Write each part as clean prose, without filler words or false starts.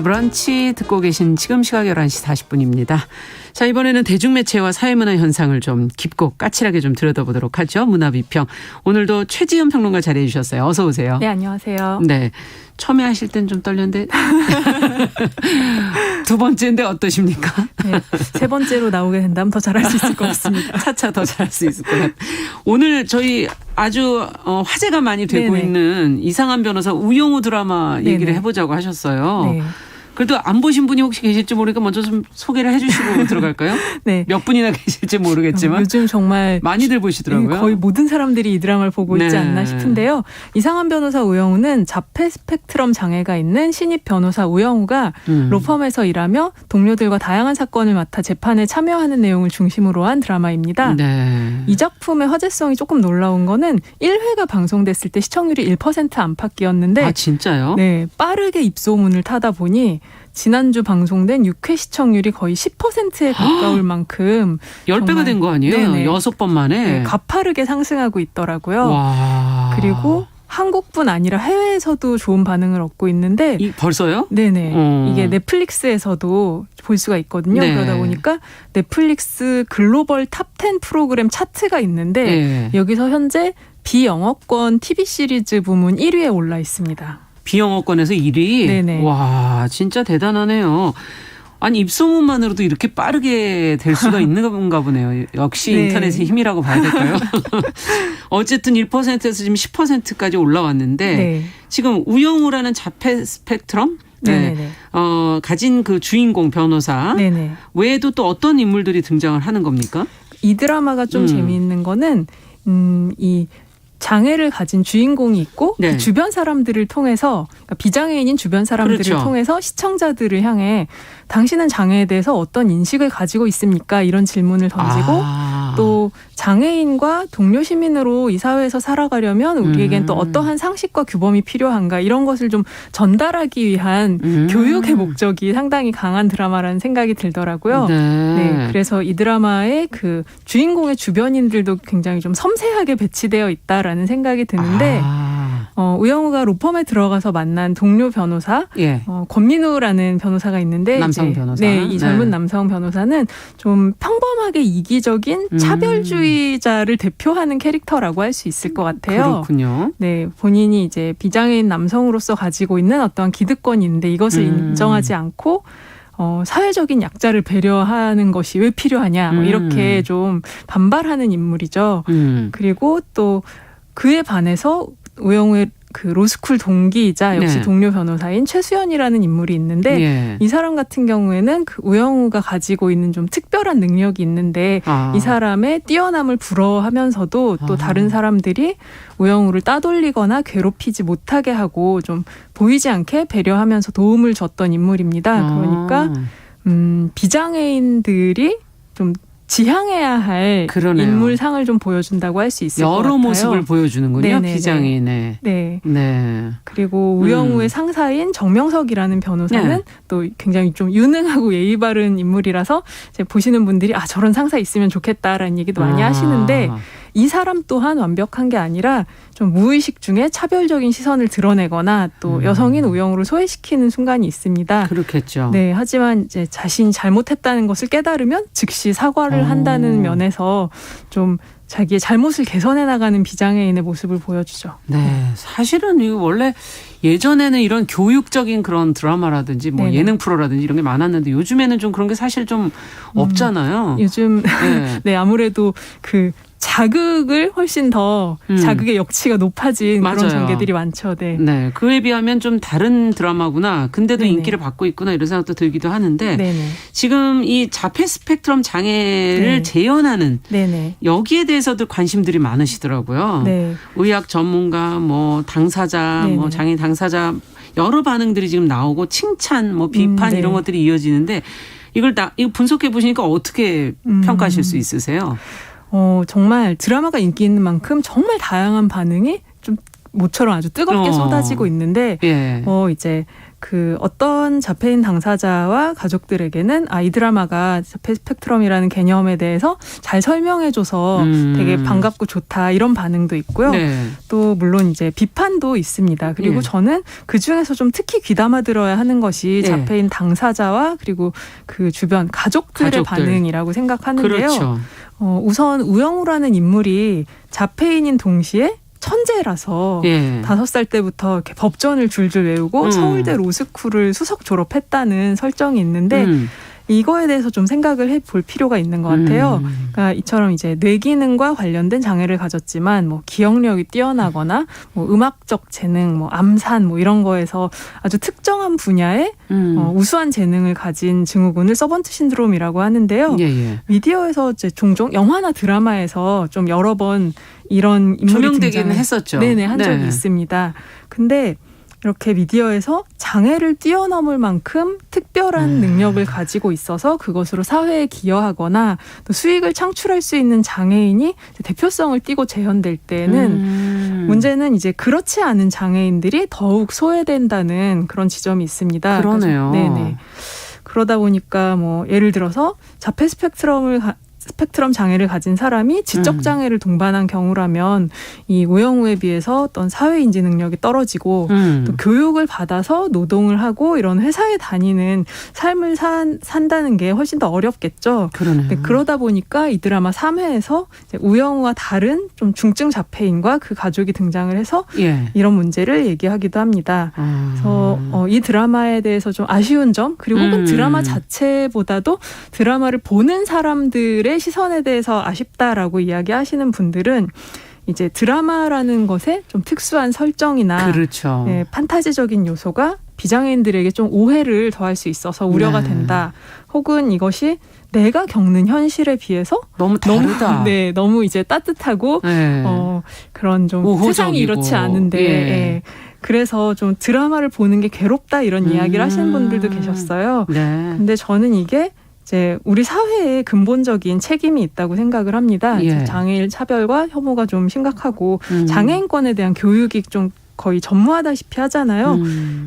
브런치 듣고 계신 지금 시각 11시 40분입니다. 자, 이번에는 대중매체와 사회문화 현상을 좀 깊고 까칠하게 좀 들여다보도록 하죠. 문화비평. 오늘도 최지은 평론가 자리해 주셨어요. 어서 오세요. 네, 안녕하세요. 네. 처음에 하실 땐 좀 떨렸는데 두 번째인데 어떠십니까? 네, 세 번째로 나오게 된다면 더 잘할 수 있을 것 같습니다. 차차 더 잘할 수 있을 것 같아요. 오늘 저희 아주 화제가 많이 되고 네네. 있는 이상한 변호사 우영우 드라마 얘기를 네네. 해보자고 하셨어요. 네. 그래도 안 보신 분이 혹시 계실지 모르니까 먼저 좀 소개를 해 주시고 들어갈까요? 네. 몇 분이나 계실지 모르겠지만 요즘 정말 많이들 보시더라고요. 거의 모든 사람들이 이 드라마를 보고 있지 네. 않나 싶은데요. 이상한 변호사 우영우는 자폐 스펙트럼 장애가 있는 신입 변호사 우영우가 로펌에서 일하며 동료들과 다양한 사건을 맡아 재판에 참여하는 내용을 중심으로 한 드라마입니다. 네. 이 작품의 화제성이 조금 놀라운 거는 1회가 방송됐을 때 시청률이 1% 안팎이었는데 아, 진짜요? 네, 빠르게 입소문을 타다 보니 지난주 방송된 6회 시청률이 거의 10%에 가까울 만큼 10배가 된 거 아니에요? 네네. 6번 만에. 네, 가파르게 상승하고 있더라고요. 와. 그리고 한국뿐 아니라 해외에서도 좋은 반응을 얻고 있는데 벌써요? 네네. 이게 넷플릭스에서도 볼 수가 있거든요. 네. 그러다 보니까 넷플릭스 글로벌 탑 10 프로그램 차트가 있는데 네. 여기서 현재 비영어권 TV 시리즈 부문 1위에 올라 있습니다. 비영어권에서 1위? 네네. 와, 진짜 대단하네요. 아니, 입소문만으로도 이렇게 빠르게 될 수가 있는 건가 보네요. 역시 네. 인터넷의 힘이라고 봐야 될까요? 어쨌든 1%에서 지금 10%까지 올라왔는데 네. 지금 우영우라는 자폐 스펙트럼? 네네네. 가진 그 주인공 변호사 네네. 외에도 또 어떤 인물들이 등장을 하는 겁니까? 이 드라마가 좀 재미있는 거는 이 장애를 가진 주인공이 있고 네. 그 주변 사람들을 통해서 그러니까 비장애인인 주변 사람들을 그렇죠. 통해서 시청자들을 향해 당신은 장애에 대해서 어떤 인식을 가지고 있습니까? 이런 질문을 던지고 또 장애인과 동료 시민으로 이 사회에서 살아가려면 우리에겐 또 어떠한 상식과 규범이 필요한가 이런 것을 좀 전달하기 위한 교육의 목적이 상당히 강한 드라마라는 생각이 들더라고요. 네, 그래서 이 드라마의 그 주인공의 주변인들도 굉장히 좀 섬세하게 배치되어 있다라는 생각이 드는데 우영우가 로펌에 들어가서 만난 동료 변호사 예. 권민우라는 변호사가 있는데 남성 변호사. 네, 이 젊은 남성 변호사는 좀 평범하게 이기적인 차별주의자를 대표하는 캐릭터라고 할 수 있을 것 같아요. 그렇군요. 네, 본인이 이제 비장애인 남성으로서 가지고 있는 어떠한 기득권이 있는데 이것을 인정하지 않고 사회적인 약자를 배려하는 것이 왜 필요하냐 뭐 이렇게 좀 반발하는 인물이죠. 그리고 또 그에 반해서 우영우의 그 로스쿨 동기이자 역시 네. 동료 변호사인 최수연이라는 인물이 있는데 예. 이 사람 같은 경우에는 그 우영우가 가지고 있는 좀 특별한 능력이 있는데 이 사람의 뛰어남을 부러워하면서도 또 다른 사람들이 우영우를 따돌리거나 괴롭히지 못하게 하고 좀 보이지 않게 배려하면서 도움을 줬던 인물입니다. 그러니까 비장애인들이 좀 지향해야 할 그러네요. 인물상을 좀 보여준다고 할 수 있을 것 같아요. 여러 모습을 보여주는군요. 네네네. 비장애인의. 네. 네. 그리고 우영우의 상사인 정명석이라는 변호사는 네. 또 굉장히 좀 유능하고 예의 바른 인물이라서 이제 보시는 분들이 저런 상사 있으면 좋겠다라는 얘기도 많이 하시는데 이 사람 또한 완벽한 게 아니라 좀 무의식 중에 차별적인 시선을 드러내거나 또 여성인 우영우를 소외시키는 순간이 있습니다. 그렇겠죠. 네, 하지만 이제 자신이 잘못했다는 것을 깨달으면 즉시 사과를 한다는 면에서 좀 자기의 잘못을 개선해 나가는 비장애인의 모습을 보여주죠. 네, 사실은 이거 원래 예전에는 이런 교육적인 그런 드라마라든지 뭐 네네. 예능 프로라든지 이런 게 많았는데 요즘에는 좀 그런 게 사실 좀 없잖아요. 요즘 네. 네, 아무래도 그 자극을 훨씬 더 자극의 역치가 높아진 맞아요. 그런 전개들이 많죠. 네. 네, 그에 비하면 좀 다른 드라마구나. 근데도 네네. 인기를 받고 있구나 이런 생각도 들기도 하는데 네네. 지금 이 자폐 스펙트럼 장애를 네. 재현하는 네네. 여기에 대해서도 관심들이 많으시더라고요. 네. 의학 전문가, 뭐 당사자, 네네. 뭐 장애인 당사자 여러 반응들이 지금 나오고 칭찬, 뭐 비판 네. 이런 것들이 이어지는데 이거 분석해 보시니까 어떻게 평가하실 수 있으세요? 정말 드라마가 인기 있는 만큼 정말 다양한 반응이 좀 모처럼 아주 뜨겁게 쏟아지고 있는데 예. 이제 그 어떤 자폐인 당사자와 가족들에게는 이 드라마가 자폐 스펙트럼이라는 개념에 대해서 잘 설명해줘서 되게 반갑고 좋다 이런 반응도 있고요. 네. 또 물론 이제 비판도 있습니다. 그리고 예. 저는 그 중에서 좀 특히 귀담아 들어야 하는 것이 예. 자폐인 당사자와 그리고 그 주변 가족들의 반응이라고 생각하는데요. 그렇죠. 우선 우영우라는 인물이 자폐인인 동시에 천재라서 예. 5살 때부터 이렇게 법전을 줄줄 외우고 서울대 로스쿨을 수석 졸업했다는 설정이 있는데 이거에 대해서 좀 생각을 해볼 필요가 있는 것 같아요. 그러니까 이처럼 이제 뇌기능과 관련된 장애를 가졌지만 뭐 기억력이 뛰어나거나 뭐 음악적 재능, 뭐 암산 뭐 이런 거에서 아주 특정한 분야에 우수한 재능을 가진 증후군을 서번트 신드롬이라고 하는데요. 예. 미디어에서 이제 종종 영화나 드라마에서 좀 여러 번 이런 인물이 조명되기는 했었죠. 네네 한 적이 있습니다. 근데 이렇게 미디어에서 장애를 뛰어넘을 만큼 특별한 능력을 가지고 있어서 그것으로 사회에 기여하거나 또 수익을 창출할 수 있는 장애인이 대표성을 띠고 재현될 때는 문제는 이제 그렇지 않은 장애인들이 더욱 소외된다는 그런 지점이 있습니다. 그러네요. 네네. 그러다 보니까 뭐 예를 들어서 자폐 스펙트럼 장애를 가진 사람이 지적 장애를 동반한 경우라면 이 우영우에 비해서 어떤 사회 인지 능력이 떨어지고 또 교육을 받아서 노동을 하고 이런 회사에 다니는 삶을 산다는 게 훨씬 더 어렵겠죠. 그러네요. 그러다 보니까 이 드라마 3회에서 우영우와 다른 좀 중증 자폐인과 그 가족이 등장을 해서 예. 이런 문제를 얘기하기도 합니다. 그래서 이 드라마에 대해서 좀 아쉬운 점 그리고 혹은 드라마 자체보다도 드라마를 보는 사람들의 시선에 대해서 아쉽다라고 이야기하시는 분들은 이제 드라마라는 것에 좀 특수한 설정이나 그렇죠. 판타지적인 요소가 비장애인들에게 좀 오해를 더할 수 있어서 우려가 된다. 혹은 이것이 내가 겪는 현실에 비해서 너무 다르다. 너무 이제 따뜻하고 그런 좀 우호적이고. 세상이 이렇지 않은데 그래서 좀 드라마를 보는 게 괴롭다 이런 이야기를 하시는 분들도 계셨어요. 네. 근데 저는 이게 이제 우리 사회에 근본적인 책임이 있다고 생각을 합니다. 예. 장애인 차별과 혐오가 좀 심각하고 장애인권에 대한 교육이 좀 거의 전무하다시피 하잖아요.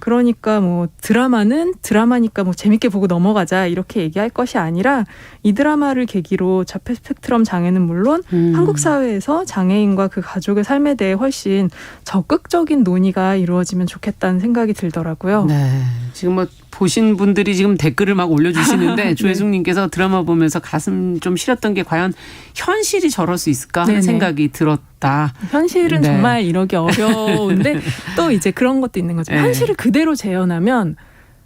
그러니까 뭐 드라마니까 뭐 재밌게 보고 넘어가자 이렇게 얘기할 것이 아니라 이 드라마를 계기로 자폐 스펙트럼 장애는 물론 한국 사회에서 장애인과 그 가족의 삶에 대해 훨씬 적극적인 논의가 이루어지면 좋겠다는 생각이 들더라고요. 네. 지금 뭐 보신 분들이 지금 댓글을 막 올려주시는데 조혜숙님께서 드라마 보면서 가슴 좀 시렸던 게 과연 현실이 저럴 수 있을까 하는 생각이 들었다. 현실은 정말 이러기 어려운데 또 이제 그런 것도 있는 거죠. 현실을 그대로 재현하면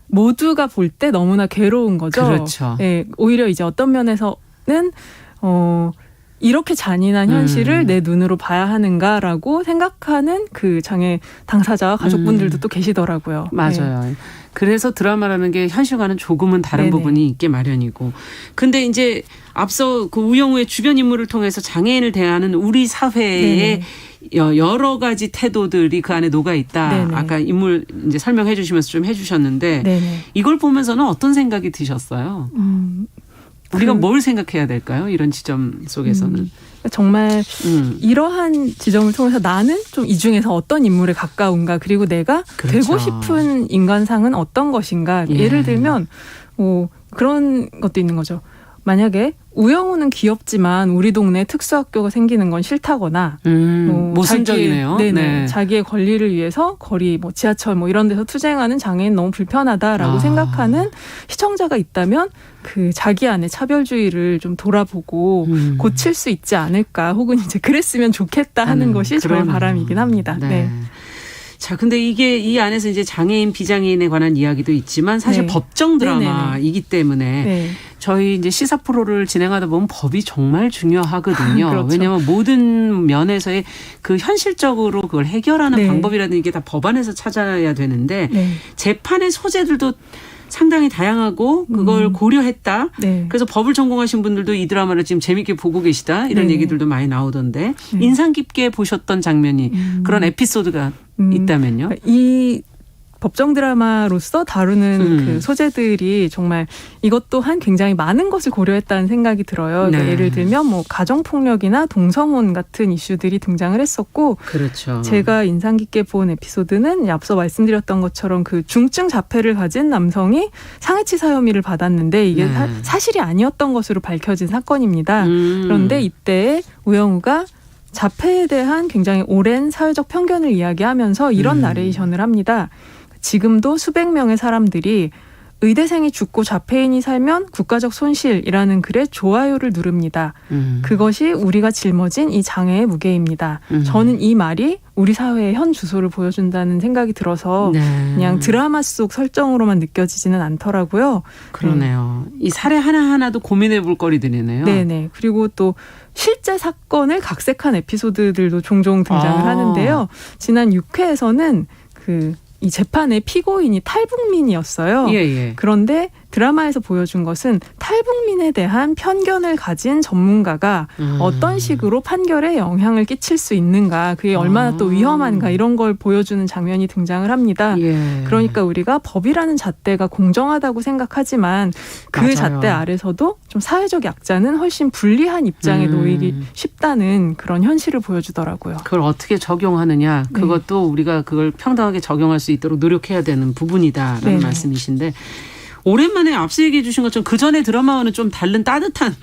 모두가 볼 때 너무나 괴로운 거죠. 그렇죠. 오히려 이제 어떤 면에서는 이렇게 잔인한 현실을 내 눈으로 봐야 하는가라고 생각하는 그 장애 당사자와 가족분들도 또 계시더라고요. 맞아요. 그래서 드라마라는 게 현실과는 조금은 다른 부분이 있게 마련이고. 근데 이제 앞서 그 우영우의 주변 인물을 통해서 장애인을 대하는 우리 사회의 여러 가지 태도들이 그 안에 녹아 있다. 아까 인물 이제 설명해 주시면서 좀 해주셨는데 이걸 보면서는 어떤 생각이 드셨어요? 우리가 뭘 생각해야 될까요? 이런 지점 속에서는. 정말 이러한 지점을 통해서 나는 좀 이 중에서 어떤 인물에 가까운가 그리고 내가 되고 싶은 인간상은 어떤 것인가. 예를 들면 그런 것도 있는 거죠. 만약에 우영우는 귀엽지만 우리 동네에 특수학교가 생기는 건 싫다거나 모순적이네요. 자기의 권리를 위해서 거리 뭐 지하철 뭐 이런 데서 투쟁하는 장애인 너무 불편하다라고 생각하는 시청자가 있다면 그 자기 안에 차별주의를 좀 돌아보고 고칠 수 있지 않을까 혹은 이제 그랬으면 좋겠다 하는 것이 저의 바람이긴 합니다. 자, 근데 이게 이 안에서 이제 장애인, 비장애인에 관한 이야기도 있지만 사실 법정 드라마이기 때문에 저희 이제 시사 프로를 진행하다 보면 법이 정말 중요하거든요. 그렇죠. 왜냐하면 모든 면에서의 그 현실적으로 그걸 해결하는 방법이라든지 이게 다 법안에서 찾아야 되는데 재판의 소재들도 상당히 다양하고 그걸 고려했다. 그래서 법을 전공하신 분들도 이 드라마를 지금 재밌게 보고 계시다. 이런 얘기들도 많이 나오던데 인상 깊게 보셨던 장면이 그런 에피소드가 있다면요? 이 법정 드라마로서 다루는 그 소재들이 정말 이것 또한 굉장히 많은 것을 고려했다는 생각이 들어요. 그러니까 예를 들면 뭐 가정폭력이나 동성혼 같은 이슈들이 등장을 했었고, 그렇죠. 제가 인상 깊게 본 에피소드는 앞서 말씀드렸던 것처럼 그 중증 자폐를 가진 남성이 상해치사 혐의를 받았는데 이게 사실이 아니었던 것으로 밝혀진 사건입니다. 그런데 이때 우영우가 자폐에 대한 굉장히 오랜 사회적 편견을 이야기하면서 이런 나레이션을 합니다. 지금도 수백 명의 사람들이 의대생이 죽고 자폐인이 살면 국가적 손실이라는 글에 좋아요를 누릅니다. 그것이 우리가 짊어진 이 장애의 무게입니다. 저는 이 말이 우리 사회의 현 주소를 보여준다는 생각이 들어서 그냥 드라마 속 설정으로만 느껴지지는 않더라고요. 그러네요. 이 사례 하나하나도 고민해 볼 거리들이네요. 네네. 그리고 또 실제 사건을 각색한 에피소드들도 종종 등장을 하는데요. 지난 6회에서는 이 재판의 피고인이 탈북민이었어요. 그런데 드라마에서 보여준 것은 탈북민에 대한 편견을 가진 전문가가 어떤 식으로 판결에 영향을 끼칠 수 있는가, 그게 얼마나 또 위험한가, 이런 걸 보여주는 장면이 등장을 합니다. 그러니까 우리가 법이라는 잣대가 공정하다고 생각하지만 그 맞아요. 잣대 아래서도 좀 사회적 약자는 훨씬 불리한 입장에 놓이기 쉽다는 그런 현실을 보여주더라고요. 그걸 어떻게 적용하느냐, 그것도 우리가 그걸 평등하게 적용할 수 있도록 노력해야 되는 부분이다라는 말씀이신데, 오랜만에 앞서 얘기해 주신 것처럼 그전에 드라마와는 좀 다른 따뜻한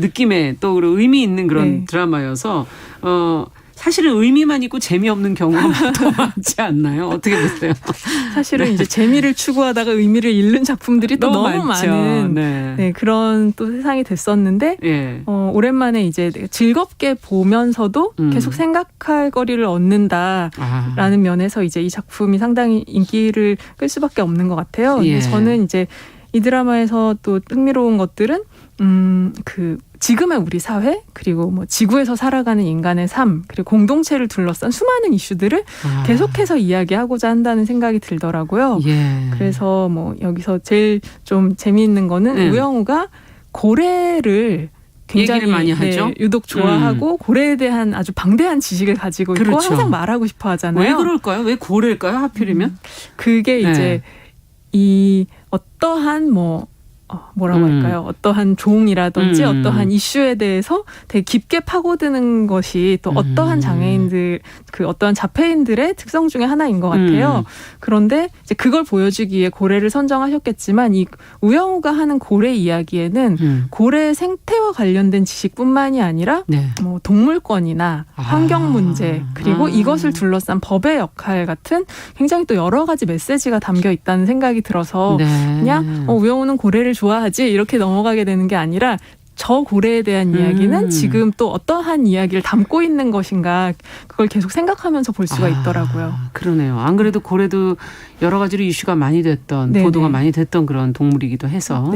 느낌의 또 의미 있는 그런 드라마여서 사실은 의미만 있고 재미없는 경우가 더 많지 않나요? 어떻게 보세요? 사실은 이제 재미를 추구하다가 의미를 잃는 작품들이 또 너무 많은 그런 또 세상이 됐었는데 오랜만에 이제 즐겁게 보면서도 계속 생각할 거리를 얻는다라는 면에서 이제 이 작품이 상당히 인기를 끌 수밖에 없는 것 같아요. 근데 저는 이제 이 드라마에서 또 흥미로운 것들은 지금의 우리 사회, 그리고 뭐 지구에서 살아가는 인간의 삶, 그리고 공동체를 둘러싼 수많은 이슈들을 계속해서 이야기하고자 한다는 생각이 들더라고요. 그래서 뭐 여기서 제일 좀 재미있는 거는 우영우가 고래를 굉장히 많이 하죠. 유독 좋아하고 고래에 대한 아주 방대한 지식을 가지고 있고 항상 말하고 싶어 하잖아요. 왜 그럴까요? 왜 고래일까요? 하필이면? 그게 이제 이 어떠한 뭐라고 할까요? 어떠한 종이라든지 어떠한 이슈에 대해서 되게 깊게 파고드는 것이 또 어떠한 장애인들, 어떠한 자폐인들의 특성 중에 하나인 것 같아요. 그런데 이제 그걸 보여주기 위해 고래를 선정하셨겠지만 이 우영우가 하는 고래 이야기에는 고래의 생태와 관련된 지식뿐만이 아니라 뭐 동물권이나 환경 문제, 그리고 이것을 둘러싼 법의 역할 같은 굉장히 또 여러 가지 메시지가 담겨 있다는 생각이 들어서 그냥 우영우는 고래를 좋아하지 이렇게 넘어가게 되는 게 아니라 저 고래에 대한 이야기는 지금 또 어떠한 이야기를 담고 있는 것인가, 그걸 계속 생각하면서 볼 수가 있더라고요. 그러네요. 안 그래도 고래도 여러 가지로 이슈가 많이 됐던, 보도가 많이 됐던 그런 동물이기도 해서.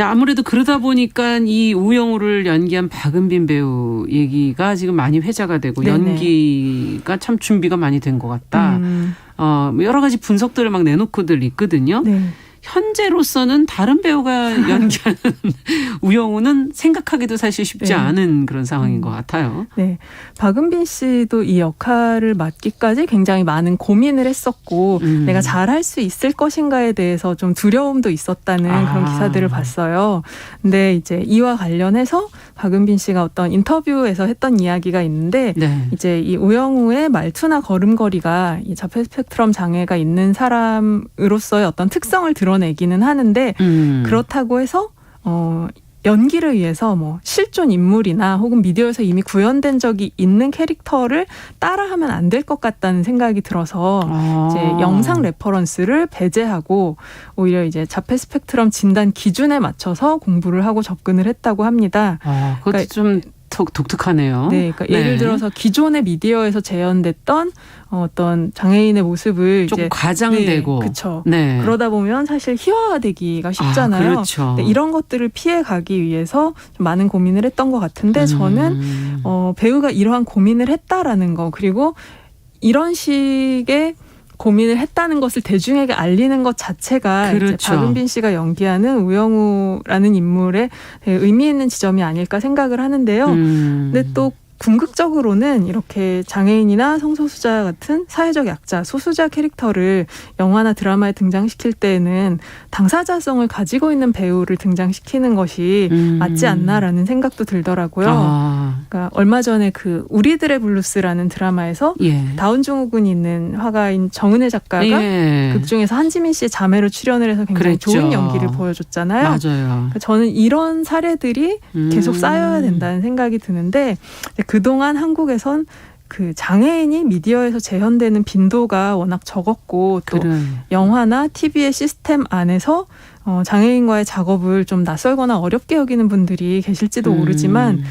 아무래도 그러다 보니까 이 우영우를 연기한 박은빈 배우 얘기가 지금 많이 회자가 되고 연기가 참 준비가 많이 된 것 같다. 여러 가지 분석들을 막 내놓고들 있거든요. 현재로서는 다른 배우가 연기하는 우영우는 생각하기도 사실 쉽지 않은 그런 상황인 것 같아요. 박은빈 씨도 이 역할을 맡기까지 굉장히 많은 고민을 했었고 내가 잘할 수 있을 것인가에 대해서 좀 두려움도 있었다는 그런 기사들을 봤어요. 근데 이제 이와 관련해서 박은빈 씨가 어떤 인터뷰에서 했던 이야기가 있는데 이제 이 우영우의 말투나 걸음걸이가 이 자폐 스펙트럼 장애가 있는 사람으로서의 어떤 특성을 드러내기는 하는데 그렇다고 해서 연기를 위해서 뭐 실존 인물이나 혹은 미디어에서 이미 구현된 적이 있는 캐릭터를 따라하면 안 될 것 같다는 생각이 들어서 이제 영상 레퍼런스를 배제하고 오히려 이제 자폐 스펙트럼 진단 기준에 맞춰서 공부를 하고 접근을 했다고 합니다. 그것도 그러니까 좀 독특하네요. 그러니까 예를 들어서 기존의 미디어에서 재현됐던 어떤 장애인의 모습을 조금 과장되고, 그렇죠. 그러다 보면 사실 희화화되기가 쉽잖아요. 이런 것들을 피해 가기 위해서 좀 많은 고민을 했던 것 같은데 저는 배우가 이러한 고민을 했다라는 거, 그리고 이런 식의 고민을 했다는 것을 대중에게 알리는 것 자체가 이제 박은빈 씨가 연기하는 우영우라는 인물의 의미 있는 지점이 아닐까 생각을 하는데요. 근데 또 궁극적으로는 이렇게 장애인이나 성소수자 같은 사회적 약자, 소수자 캐릭터를 영화나 드라마에 등장시킬 때에는 당사자성을 가지고 있는 배우를 등장시키는 것이 맞지 않나라는 생각도 들더라고요. 그러니까 얼마 전에 그 우리들의 블루스라는 드라마에서 예. 다운 증후군이 있는 화가인 정은혜 작가가 예. 극 중에서 한지민 씨의 자매로 출연을 해서 굉장히 그랬죠. 좋은 연기를 보여줬잖아요. 맞아요. 그러니까 저는 이런 사례들이 계속 쌓여야 된다는 생각이 드는데 그동안 한국에선 그 장애인이 미디어에서 재현되는 빈도가 워낙 적었고 또 영화나 TV의 시스템 안에서 장애인과의 작업을 좀 낯설거나 어렵게 여기는 분들이 계실지도 모르지만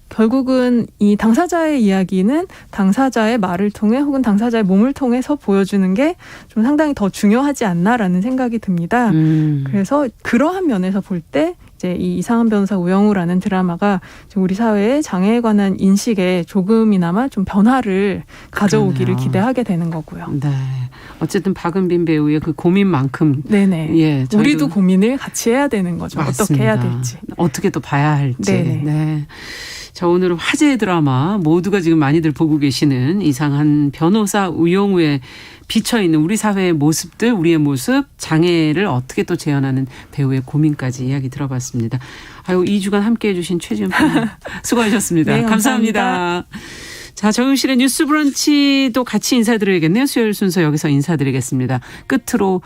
결국은 이 당사자의 이야기는 당사자의 말을 통해 혹은 당사자의 몸을 통해서 보여주는 게 좀 상당히 더 중요하지 않나라는 생각이 듭니다. 그래서 그러한 면에서 볼 때 이제 이 이상한 변호사 우영우라는 드라마가 우리 사회의 장애에 관한 인식에 조금이나마 좀 변화를 가져오기를 그러네요. 기대하게 되는 거고요. 네. 어쨌든 박은빈 배우의 그 고민만큼 네네. 예, 우리도 고민을 같이 해야 되는 거죠. 맞습니다. 어떻게 해야 될지. 어떻게 또 봐야 할지. 네네. 네. 자, 오늘은 화제의 드라마 모두가 지금 많이들 보고 계시는 이상한 변호사 우영우의 비쳐있는 우리 사회의 모습들, 우리의 모습, 장애를 어떻게 또 재현하는 배우의 고민까지 이야기 들어봤습니다. 아유, 2주간 함께해 주신 최지은 PD 수고하셨습니다. 네, 감사합니다. 자, 정용실의 뉴스 브런치도 같이 인사드려야겠네요. 수요일 순서 여기서 인사드리겠습니다. 끝으로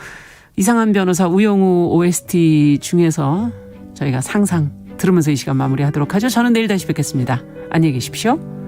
이상한 변호사 우영우 OST 중에서 저희가 상상 들으면서 이 시간 마무리하도록 하죠. 저는 내일 다시 뵙겠습니다. 안녕히 계십시오.